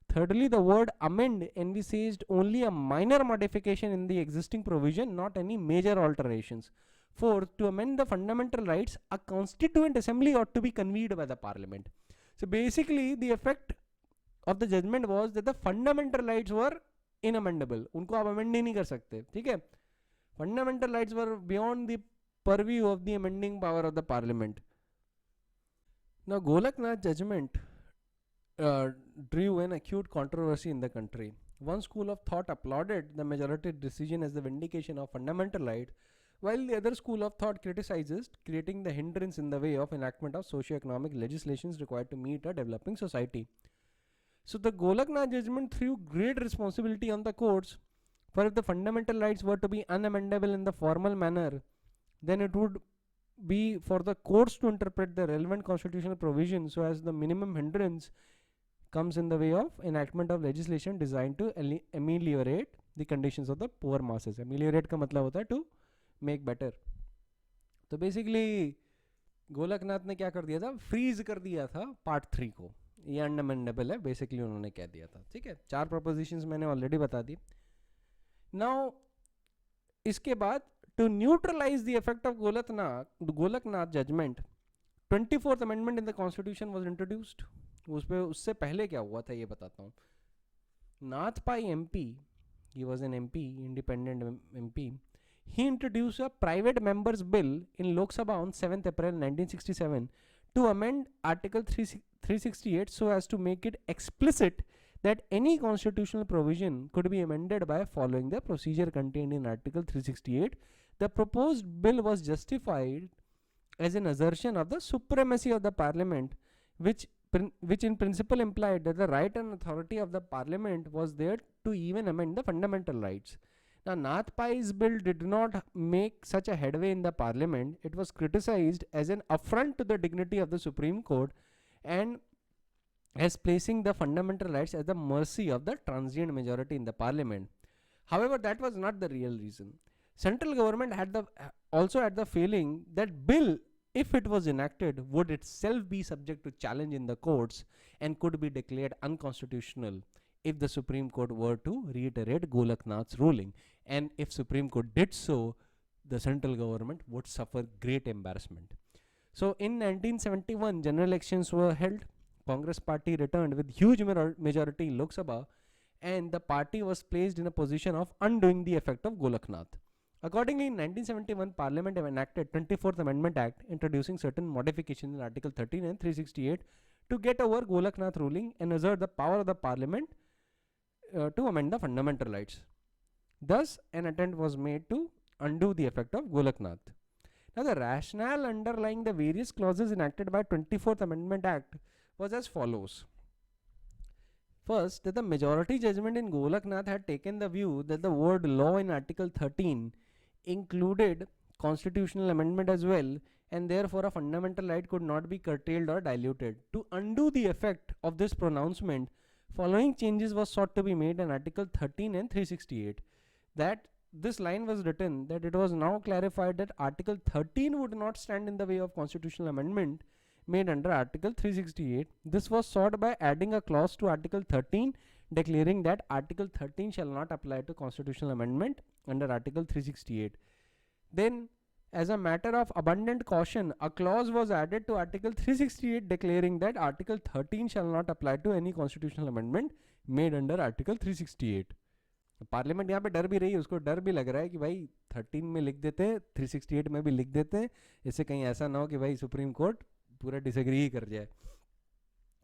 Thirdly, the word amend envisaged only a minor modification in the existing provision, not any major alterations. Fourth, to amend the fundamental rights, a constituent assembly ought to be convened by the parliament. So basically the effect of the judgment was that the fundamental rights were inamendable, उनको आप amend ही नहीं कर सकते, ठीक है। Fundamental rights were beyond the purview of the amending power of the parliament. Now Golaknath judgment drew an acute controversy in the country. One school of thought applauded the majority decision as the vindication of fundamental right, while the other school of thought criticizes creating the hindrance in the way of enactment of socio-economic legislations required to meet a developing society. So the Golaknath judgment threw great responsibility on the courts, for if the fundamental rights were to be unamendable in the formal manner, then it would be for the courts to interpret the relevant constitutional provisions so as the minimum hindrance comes in the way of enactment of legislation designed to ameliorate the conditions of the poor masses. Ameliorate का मतलब होता है to make better. तो basically Golaknath ने क्या कर दिया था, फ्रीज कर दिया था पार्ट 3 को, ये अनअमेंडेबल है बेसिकली उन्होंने कह दिया था, ठीक है। 4 प्रोपोजिशंस मैंने ऑलरेडी बता दी। नाउ इसके बाद to neutralise the effect of Golaknath judgment, 24th amendment in the constitution was introduced. उससे पहले क्या हुआ था ये बताता हूँ। Nath Pai MP, he was an MP, independent MP, he introduced a private members bill in Lok Sabha on 7th April 1967 to amend Article 368 so as to make it explicit that any constitutional provision could be amended by following the procedure contained in Article 368. The proposed bill was justified as an assertion of the supremacy of the Parliament, which in principle implied that the right and authority of the Parliament was there to even amend the fundamental rights. Now, Nath Pai's bill did not make such a headway in the parliament. It was criticized as an affront to the dignity of the Supreme Court, and as placing the fundamental rights at the mercy of the transient majority in the parliament. However, that was not the real reason. Central government had the also had the feeling that bill, if it was enacted, would itself be subject to challenge in the courts and could be declared unconstitutional if the Supreme Court were to reiterate Golaknath's ruling. And if Supreme Court did so, the central government would suffer great embarrassment. So in 1971, general elections were held. Congress party returned with huge majority in Lok Sabha, and the party was placed in a position of undoing the effect of Golaknath. Accordingly, in 1971, Parliament enacted 24th Amendment Act, introducing certain modifications in Article 13 and 368 to get over Golaknath ruling and assert the power of the Parliament to amend the fundamental rights. Thus, an attempt was made to undo the effect of Golaknath. Now, the rationale underlying the various clauses enacted by 24th Amendment Act was as follows. First, that the majority judgment in Golaknath had taken the view that the word law in Article 13 included constitutional amendment as well, and therefore a fundamental right could not be curtailed or diluted. To undo the effect of this pronouncement, following changes was sought to be made in Article 13 and 368. That this line was written that it was now clarified that Article 13 would not stand in the way of constitutional amendment made under Article 368. This was sought by adding a clause to Article 13 declaring that Article 13 shall not apply to constitutional amendment under Article 368. Then, as a matter of abundant caution, a clause was added to Article 368 declaring that Article 13 shall not apply to any constitutional amendment made under Article 368. Parliament यहाँ पे डर भी रही है, उसको डर भी लग रहा है कि भाई 13 में लिख देते हैं, 368 में भी लिख देते हैं, इससे कहीं ऐसा ना हो कि भाई सुप्रीम कोर्ट पूरा डिसएग्री ही कर जाए.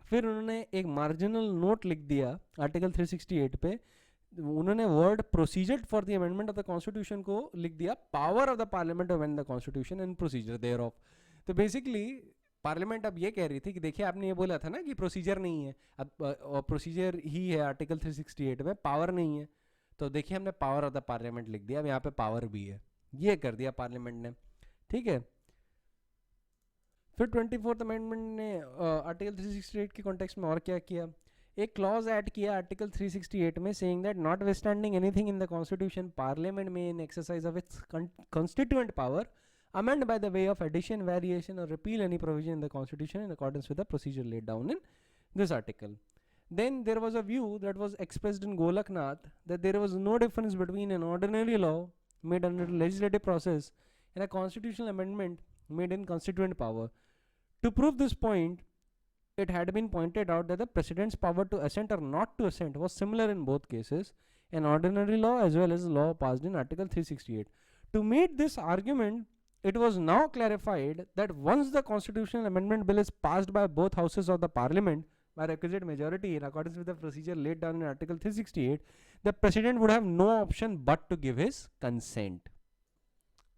फिर उन्होंने एक मार्जिनल नोट लिख दिया आर्टिकल 368 पे. उन्होंने word procedure for the amendment of the constitution को लिख दिया power of the parliament to amend the constitution and procedure thereof. तो बेसिकली पार्लियामेंट अब ये कह रही थी कि देखिए आपने ये बोला था ना कि प्रोसीजर नहीं है, अब प्रोसीजर ही है आर्टिकल 368 में, पावर नहीं है. तो देखिए हमने पावर ऑफ द पार्लियामेंट लिख दिया, अब यहाँ पे पावर भी है, ये कर दिया पार्लियामेंट ने. ठीक है. फिर 24th अमेंडमेंट ने आर्टिकल 368 के कॉन्टेक्स्ट में और क्या किया, एक क्लॉज ऐड किया आर्टिकल 368 में saying that notwithstanding anything in the constitution parliament में in exercise of its constituent power amend by the way of addition, variation or repeal any provision in the constitution in accordance with the procedure laid down in this article. Then there was a view that was expressed in Golaknath that there was no difference between an ordinary law made under the legislative process and a constitutional amendment made in constituent power. To prove this point, it had been pointed out that the president's power to assent or not to assent was similar in both cases, an ordinary law as well as law passed in Article 368. To meet this argument, it was now clarified that once the constitutional amendment bill is passed by both houses of the parliament by requisite majority in accordance with the procedure laid down in Article 368, the president would have no option but to give his consent.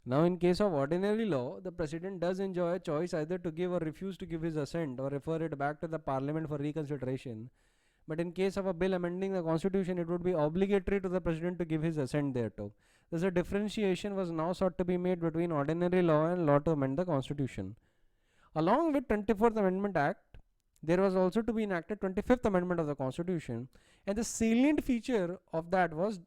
Now, in case of ordinary law, the president does enjoy a choice either to give or refuse to give his assent or refer it back to the parliament for reconsideration. But in case of a bill amending the constitution, it would be obligatory to the president to give his assent thereto. Thus, a differentiation was now sought to be made between ordinary law and law to amend the constitution. Along with 24th Amendment Act, there was also to be enacted 25th Amendment of the Constitution, and the salient feature of that was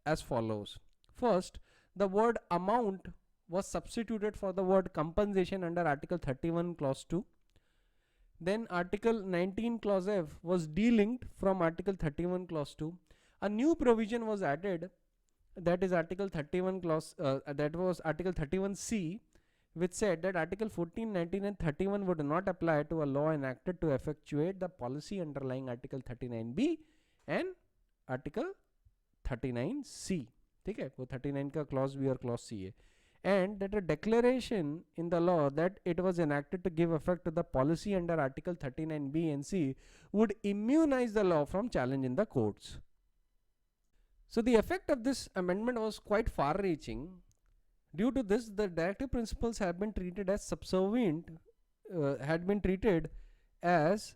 as follows. First, the word amount was substituted for the word compensation under Article 31 Clause 2. Then Article 19 Clause F was delinked from Article 31 Clause 2. A new provision was added, that is Article 31 Clause, that was Article 31C, which said that Article 14, 19 and 31 would not apply to a law enacted to effectuate the policy underlying Article 39B and Article 39C. ठीक है, वो 39 का clause B और clause C है. And that a declaration in the law that it was enacted to give effect to the policy under Article 39B and C would immunize the law from challenge in the courts. So the effect of this amendment was quite far-reaching. Due to this, the directive principles have been treated as subservient, had been treated as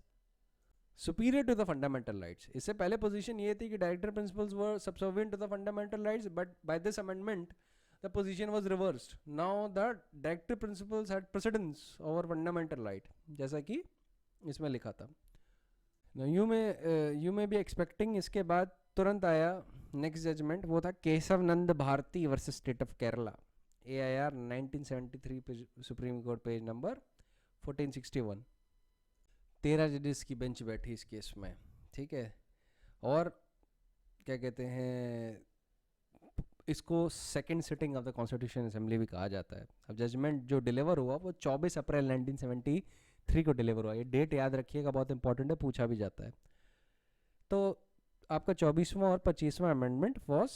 superior to the fundamental rights. इससे पहले position ये थी कि directive principles were subservient to the fundamental rights, but by this amendment, the position was reversed. Now the directive principles had precedence over fundamental right, जैसा कि इसमें लिखा था. यू मे बी एक्सपेक्टिंग इसके बाद तुरंत आया नेक्स्ट जजमेंट, वो था Kesavananda Bharati versus state of Kerala, AIR 1973 पे, सुप्रीम कोर्ट पेज नंबर 1461। 13 जजेस की बेंच बैठी इस केस में, ठीक है। और क्या कहते हैं, इसको second sitting of the constitution assembly भी कहा जाता है। अब जजमेंट जो डिलीवर हुआ वो 24 अप्रैल 1973 को डिलीवर हुआ। ये डेट याद रखिएगा, बहुत इंपॉर्टेंट है, पूछा भी जाता है। तो आपका 24वां और 25वां amendment was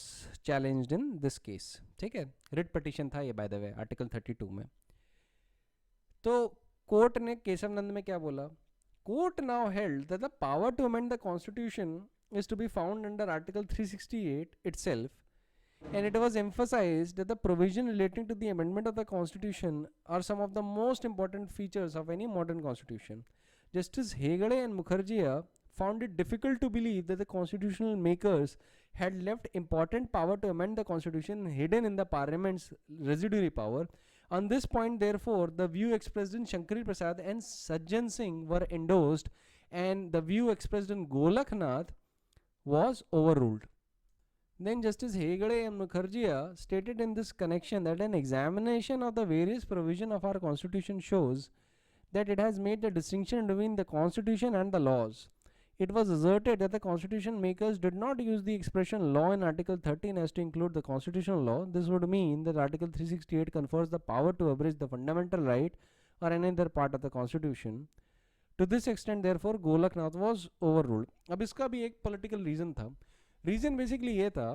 challenged in this case, ठीक है। रिट पिटीशन था ये बाय द वे, आर्टिकल 32 में। तो कोर्ट ने केशव नंद में क्या बोला, court now held that the power to amend the constitution is to be found under Article 368 itself, and it was emphasized that the provision relating to the amendment of the Constitution are some of the most important features of any modern constitution. Justice Hegde and Mukherjee found it difficult to believe that the constitutional makers had left important power to amend the constitution hidden in the parliament's residuary power. On this point, therefore, the view expressed in Shankari Prasad and Sajjan Singh were endorsed, and the view expressed in Golaknath was overruled. Then Justice Hegde and Mukherjee stated in this connection that an examination of the various provisions of our constitution shows that it has made the distinction between the constitution and the laws. It was asserted that the constitution makers did not use the expression law in Article 13 as to include the constitutional law. This would mean that Article 368 confers the power to abridge the fundamental right or any other part of the constitution. To this extent, therefore, Golaknath was overruled. अब इसका भी एक political reason था। Reason basically ये था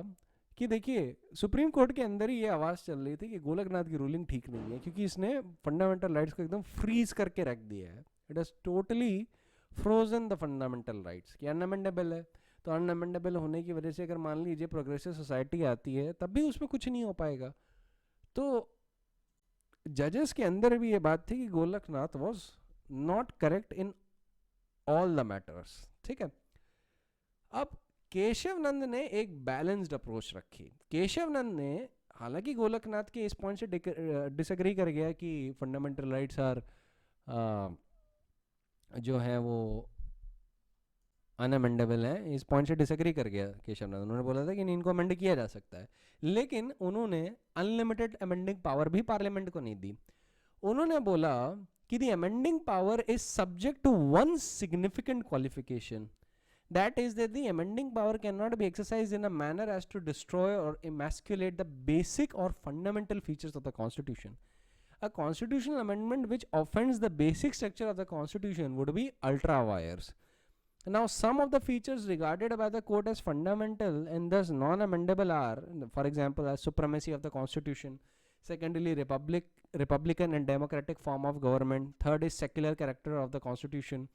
कि देखिए, supreme court के अंदर ही ये आवाज़ चल रही थी कि गोलकनाथ की रूलिंग ठीक नहीं है, क्योंकि इसने फंडामेंटल राइट्स को एकदम फ्रीज करके रख दिया है। It has totally frozen the fundamental rights कि अनअमेंडेबल है। तो अनअमेंडेबल होने की वजह से अगर मान लीजिए प्रोग्रेसिव सोसाइटी आती है तब भी उसमें कुछ नहीं हो पाएगा। तो जजेस के अंदर भी ये बात थी कि Golaknath was not correct in all the matters, ठीक है। अब केशव नंद ने एक बैलेंस्ड अप्रोच रखी। केशव नंद ने हालांकि गोलकनाथ के इस पॉइंट से डिसएग्री कर गया कि फंडामेंटल राइट्स आर जो है वो अनअमेंडेबल है, इस पॉइंट से डिसएग्री कर गया केशव नंद। उन्होंने बोला था कि इनको अमेंड किया जा सकता है, लेकिन उन्होंने अनलिमिटेड अमेंडिंग पावर भी पार्लियामेंट को नहीं दी। उन्होंने बोला कि the amending power is subject to one significant qualification, that is that the amending power cannot be exercised in a manner as to destroy or emasculate the basic or fundamental features of the constitution. A constitutional amendment which offends the basic structure of the constitution would be ultra vires. Now, some of the features regarded by the court as fundamental and thus non-amendable are, for example, as supremacy of the constitution, secondly, republican and democratic form of government, third is secular character of the constitution,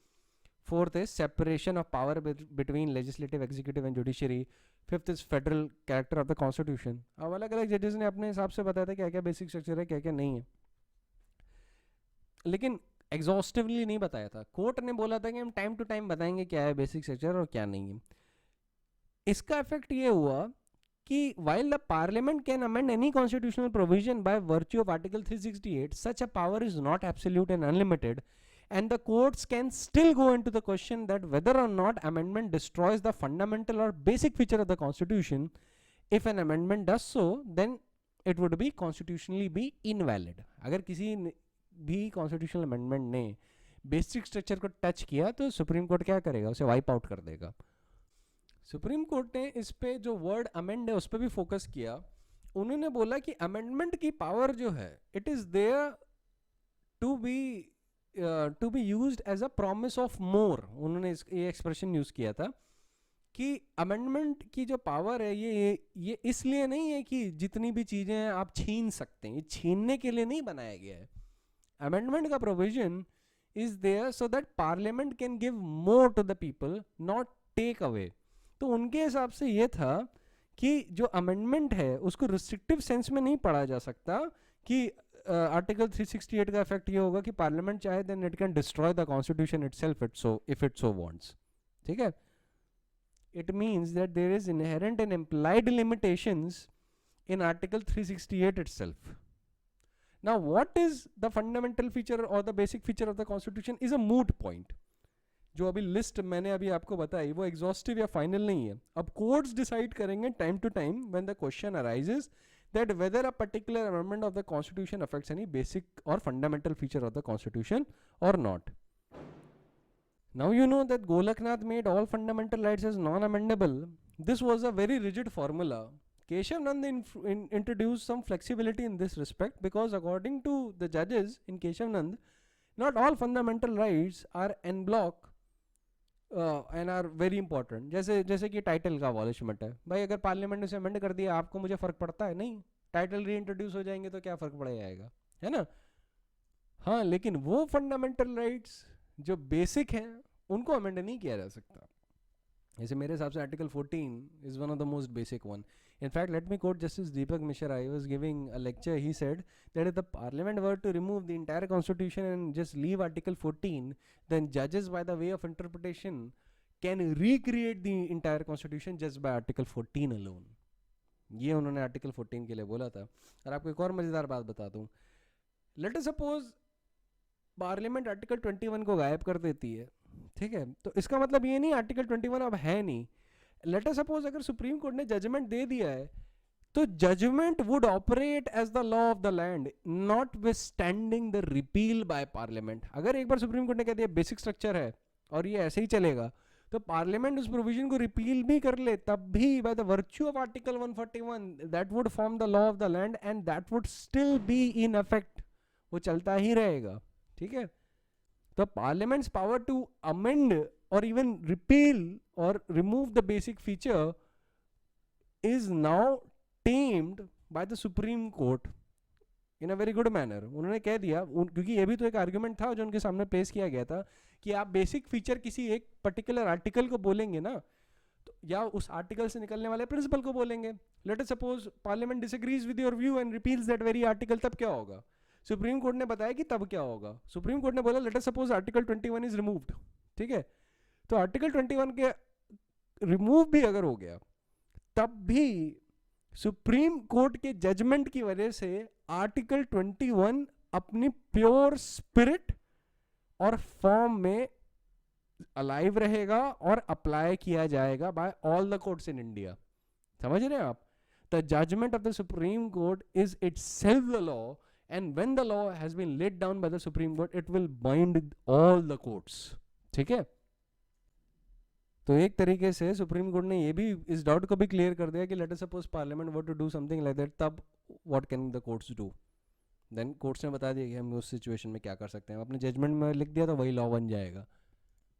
fourth is separation of power between legislative, executive and judiciary, fifth is federal character of the constitution. अब अलग अलग जजेस ने अपने हिसाब से बताया था क्या क्या बेसिक स्ट्रक्चर है, क्या क्या नहीं है, लेकिन एग्जॉस्टिवली नहीं बताया था। कोर्ट ने बोला था कि हम टाइम टू टाइम बताएंगे क्या है बेसिक स्ट्रक्चर और क्या नहीं है। इसका इफेक्ट ये हुआ कि while the parliament can amend any constitutional provision by virtue of article 368, such a power is not absolute and unlimited, and the courts can still go into the question that whether or not amendment destroys the fundamental or basic feature of the constitution. If an amendment does so, then it would be constitutionally be invalid. अगर किसी भी constitutional amendment ने basic structure को touch किया तो supreme court क्या करेगा, उसे वाइप आउट कर देगा। सुप्रीम कोर्ट ने इस पे जो वर्ड अमेंड है उस पर भी फोकस किया। उन्होंने बोला कि अमेंडमेंट की पावर जो है it is there to be used as a promise of more. उन्होंने ये एक्सप्रेशन यूज किया था कि अमेंडमेंट की जो पावर है ये इसलिए नहीं है कि जितनी भी चीजें हैं आप छीन सकते हैं, ये छीनने के लिए नहीं बनाया गया है। अमेंडमेंट का provision is there so that parliament can give more to the people, not take away. तो उनके हिसाब से ये था कि जो अमेंडमेंट है उसको रिस्ट्रिक्टिव सेंस में नहीं पढ़ा जा सकता कि आर्टिकल 368 का इफेक्ट ये होगा कि पार्लियामेंट चाहे then it can destroy the constitution itself if it so wants, ठीक है। It means that there is inherent and implied limitations in article 368 itself. Now, what is the fundamental feature or the basic feature of the constitution is a moot point. जो अभी list मैंने अभी आपको बताई वो exhaustive या final नहीं है. अब कोर्ट्स डिसाइड करेंगे time to time when the question arises that whether a particular amendment of the constitution affects any basic or fundamental feature of the constitution or not. Now you know that Golaknath made all fundamental rights as non-amendable. This was a very rigid formula. Keshav Nand introduced some flexibility in this respect because according to the judges in Keshav Nand, not all fundamental rights are en bloc and are very important. जैसे कि title का abolishment है, भाई अगर parliament ने उसे amend कर दिया आपको मुझे फर्क पड़ता है? नहीं. टाइटल री इंट्रोड्यूस हो जाएंगे तो क्या फर्क पड़ जाएगा, है ना. हाँ, लेकिन वो फंडामेंटल राइट्स जो बेसिक हैं उनको अमेंड नहीं किया जा सकता. जैसे मेरे हिसाब से article 14 is one of the most basic one. In fact, let me quote Justice Deepak Mishra. I was giving a lecture. He said that if the parliament were to remove the entire constitution and just leave Article 14, then judges by the way of interpretation can recreate the entire constitution just by Article 14 alone. ये उन्होंने Article 14 के लिए बोला था. और आपको एक और मज़ेदार बात बता दूँ. Let us suppose parliament Article 21 को गायब कर देती है, ठीक है, तो इसका मतलब ये नहीं Article 21 अब है नहीं. लेट अस सपोज अगर सुप्रीम कोर्ट ने जजमेंट दे दिया है तो judgment would operate as the law of the land notwithstanding the repeal by parliament. अगर एक बार सुप्रीम कोर्ट ने कह दिया बेसिक स्ट्रक्चर है और ये ऐसे ही चलेगा तो पार्लियामेंट उस प्रोविजन को रिपील भी कर ले तब भी by the virtue of article 141 that would form the law of the land and that would still be in effect. वो चलता ही रहेगा. ठीक है. तो parliament's power to amend or even repeal or remove the basic feature is now tamed by the Supreme Court in a very good manner. उन्होंने कह दिया, क्योंकि ये भी तो एक आर्ग्यूमेंट था जो उनके सामने पेश किया गया था कि आप बेसिक फीचर किसी एक पर्टिकुलर आर्टिकल को बोलेंगे ना, तो या उस आर्टिकल से निकलने वाले प्रिंसिपल को बोलेंगे. Let us suppose parliament disagrees with your view and repeals that very article, तब क्या होगा? सुप्रीम कोर्ट ने बताया कि तब क्या होगा. सुप्रीम कोर्ट ने बोला late us suppose article 21 is removed. ठीक है, तो आर्टिकल 21 के रिमूव भी अगर हो गया तब भी सुप्रीम कोर्ट के जजमेंट की वजह से आर्टिकल 21 अपनी प्योर स्पिरिट और फॉर्म में अलाइव रहेगा और अप्लाई किया जाएगा by all the courts in India. समझ रहे हैं आप? The judgment of the supreme court is itself the law and when the law has been laid down by the supreme court it will bind all the courts. ठीक है. तो एक तरीके से सुप्रीम कोर्ट ने ये भी इस डाउट को भी क्लियर कर दिया कि let us suppose parliament were to do something like that, तब what can the courts do. Then courts ने बता दिया कि हम उस सिचुएशन में क्या कर सकते हैं. अपने जजमेंट में लिख दिया तो वही लॉ बन जाएगा.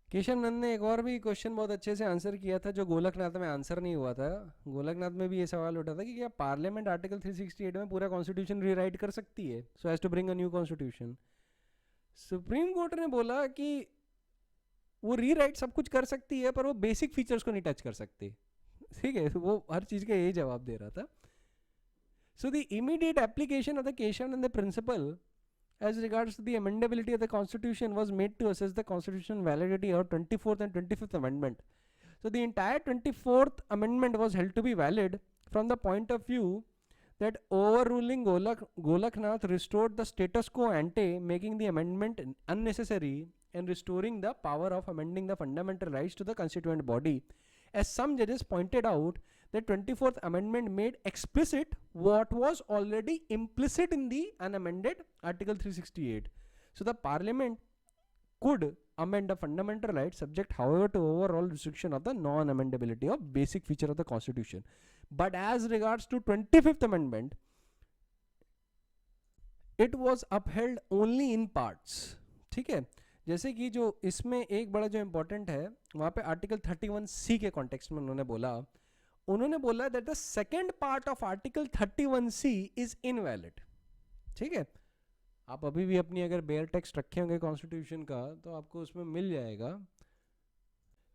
केशव नंद ने एक और भी क्वेश्चन बहुत अच्छे से आंसर किया था जो गोलकनाथ में आंसर नहीं हुआ था. गोलकनाथ में भी ये सवाल उठा था कि क्या पार्लियामेंट आर्टिकल 368 में पूरा कॉन्स्टिट्यूशन रीराइट कर सकती है so as to bring a new constitution. Supreme court ने बोला कि वो रीराइट सब कुछ कर सकती है पर वो बेसिक फीचर्स को नहीं टच कर सकती. ठीक है, वो हर चीज का यही जवाब दे रहा था. So the immediate application of the Kesavananda principle as regards to the amendability of the constitution was made to assess the constitutional validity of 24th and 25th amendment. So the entire 24th amendment was held to be valid from the point of view that overruling Golaknath restored the status quo ante, making the amendment unnecessary and restoring the power of amending the fundamental rights to the constituent body. As some judges pointed out, the 24th amendment made explicit what was already implicit in the unamended Article 368. So the Parliament could amend a fundamental right subject however to overall restriction of the non-amendability of basic feature of the Constitution. But as regards to 25th amendment, it was upheld only in parts. ठीक है, जैसे कि जो इसमें एक बड़ा जो important है वहाँ पे आर्टिकल 31C के कॉन्टेक्स्ट में उन्होंने बोला that the second part of article 31C is invalid. ठीक है, आप अभी भी अपनी अगर बेयर टेक्स्ट रखे होंगे कॉन्स्टिट्यूशन का तो आपको उसमें मिल जाएगा.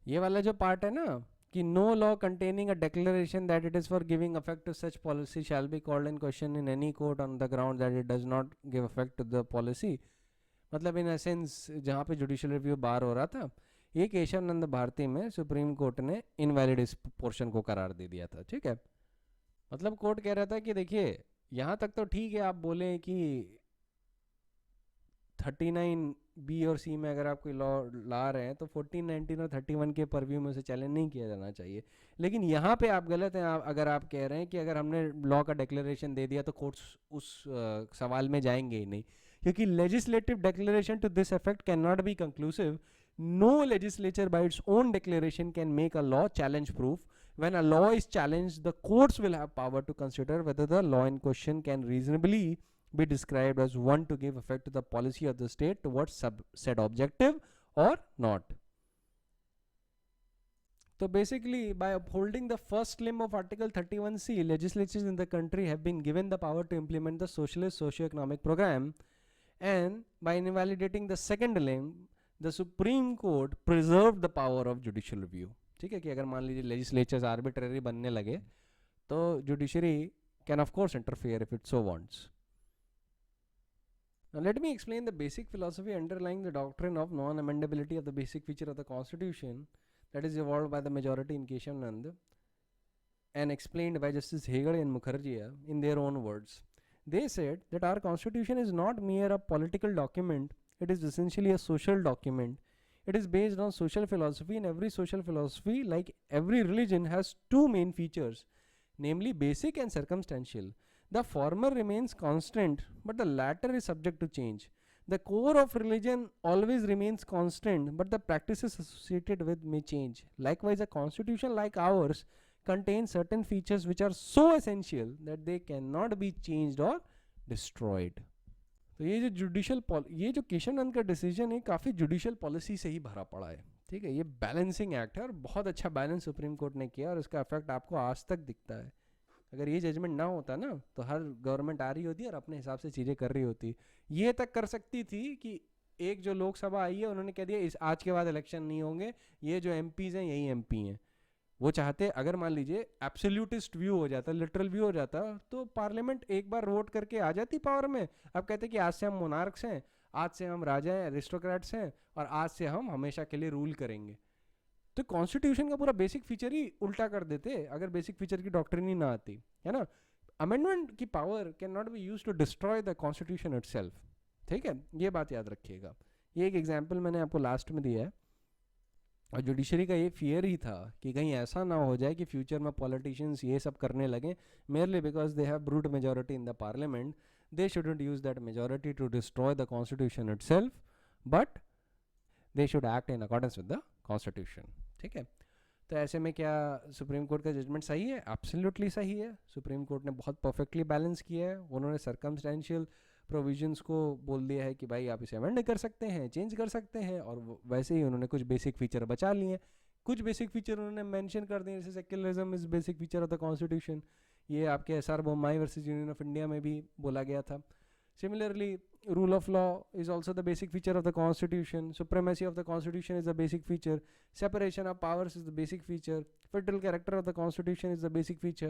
ये वाला जो पार्ट है ना कि no law containing a declaration that it is for giving effect to such policy shall be called in question in any court on the ground that it does not give effect to the policy. मतलब in essence जहाँ पे judicial review बार हो रहा था ये केशव नंद भारती में supreme court ने invalid इस पोर्शन को करार दे दिया था. ठीक है, मतलब कोर्ट कह रहा था कि देखिए यहाँ तक तो ठीक है आप बोले कि 39 बी और सी में अगर आप कोई लॉ ला रहे हैं तो 14, 19 और 31 के परव्यू में उसे चैलेंज नहीं किया जाना चाहिए। लेकिन यहाँ पे आप गलत हैं अगर आप कह रहे हैं कि अगर हमने लॉ का डिक्लेरेशन दे दिया तो कोर्ट्स उस सवाल में जाएंगे ही नहीं, क्योंकि legislative declaration to this effect can not be conclusive. No legislature by its own declaration can make a law challenge proof. When a law is challenged, the courts will have power to consider whether the law in question can reasonably be described as one to give effect to the policy of the state towards said objective or not. So basically, by upholding the first limb of Article 31C, legislatures in the country have been given the power to implement the socialist socio-economic program, and by invalidating the second limb, the Supreme Court preserved the power of judicial review. ठीक है कि अगर मान लीजिए legislatures arbitrary बनने लगे तो judiciary can of course interfere if it so wants. Now let me explain the basic philosophy underlying the doctrine of non-amendability of the basic feature of the Constitution that is evolved by the majority in Keshavanand and explained by Justice Hegde and Mukherjee in their own words. They said that our Constitution is not mere a political document. It is essentially a social document. It is based on social philosophy, and every social philosophy, like every religion, has two main features, namely basic and circumstantial. The former remains constant, but the latter is subject to change. The core of religion always remains constant, but the practices associated with may change. Likewise, a constitution like ours contains certain features which are so essential that they cannot be changed or destroyed. तो ये जो ये जो केशवानंद का decision है काफ़ी judicial policy से ही भरा पड़ा है, ठीक है। ये बैलेंसिंग एक्ट है और बहुत अच्छा बैलेंस सुप्रीम कोर्ट ने किया और उसका इफेक्ट आपको आज तक दिखता है। अगर ये जजमेंट ना होता ना तो हर गवर्नमेंट आ रही होती और अपने हिसाब से चीज़ें कर रही होती। ये तक कर सकती थी कि एक जो लोकसभा आई है उन्होंने कह दिया इस आज के बाद इलेक्शन नहीं होंगे, ये जो एमपीज़ हैं यही एमपी हैं। वो चाहते अगर मान लीजिए एब्सोल्यूटिस्ट व्यू हो जाता, लिटरल व्यू हो जाता, तो पार्लियामेंट एक बार वोट करके आ जाती पावर में। अब कहते कि आज से हम मोनार्क्स हैं, आज से हम राजा हैं, एरिस्टोक्रेट्स हैं और आज से हम हमेशा के लिए रूल करेंगे। तो कॉन्स्टिट्यूशन का पूरा बेसिक फीचर ही उल्टा कर देते अगर बेसिक फीचर की डॉक्ट्रिन ही ना आती, है ना। अमेंडमेंट की power can not be used to destroy the constitution itself, ठीक है, ये बात याद रखिएगा। ये एक एग्जाम्पल मैंने आपको लास्ट में दिया है और जुडिशरी का ये फियर ही था कि कहीं ऐसा ना हो जाए कि फ्यूचर में पॉलिटिशियंस ये सब करने लगें merely because they have brute majority in the parliament. They shouldn't use that majority to destroy the constitution itself, but they should act in accordance with the constitution, ठीक है। तो ऐसे में क्या सुप्रीम कोर्ट का जजमेंट सही है? Absolutely सही है। सुप्रीम कोर्ट ने बहुत परफेक्टली बैलेंस किया है। उन्होंने सर्कमस्टेंशियल प्रोविजंस को बोल दिया है कि भाई आप इसे अमेंड कर सकते हैं, चेंज कर सकते हैं, और वैसे ही उन्होंने कुछ बेसिक फीचर बचा लिए। कुछ बेसिक फीचर उन्होंने मेंशन कर दिए, जैसे secularism is basic feature of the constitution, ये आपके SR Bommai versus union of India में भी बोला गया था। Similarly, rule of law is also the basic feature of the constitution. Supremacy of the constitution is the basic feature. Separation of powers is the basic feature. Federal character of the constitution is the basic feature.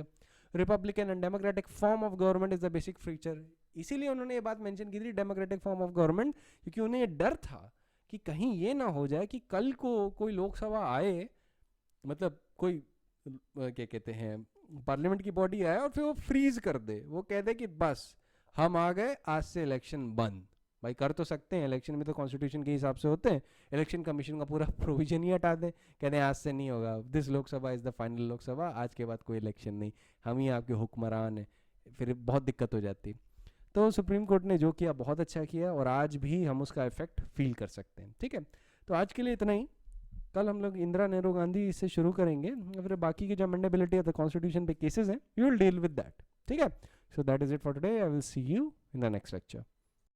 Republican and democratic form of government is the basic feature. इसीलिए उन्होंने ये बात mention की थी democratic form of government, क्योंकि उन्हें ये डर था कि कहीं ये ना हो जाए कि कल को कोई लोकसभा आए, मतलब कोई क्या कहते हैं पार्लियामेंट की बॉडी आए और फिर वो फ्रीज कर दे, वो कह दे कि बस हम आ गए, आज से इलेक्शन बंद। भाई कर तो सकते हैं, इलेक्शन में तो कॉन्स्टिट्यूशन के हिसाब से होते हैं। इलेक्शन कमीशन का पूरा प्रोविजन ही हटा दें, कहते हैं आज से नहीं होगा, this Lok Sabha is the final Lok Sabha, आज के बाद कोई इलेक्शन नहीं, हम ही आपके हुक्मरान हैं, फिर बहुत दिक्कत हो जाती। तो सुप्रीम कोर्ट ने जो किया बहुत अच्छा किया और आज भी हम उसका इफेक्ट फील कर सकते हैं, ठीक है। तो आज के लिए इतना ही। कल हम लोग इंदिरा नेहरू गांधी से शुरू करेंगे, फिर बाकी के जो अमेंडेबिलिटी ऑफ द कॉन्स्टिट्यूशन पे केसेस हैं, you will deal with that, ठीक है। So that is it for today. I will see you in the next lecture.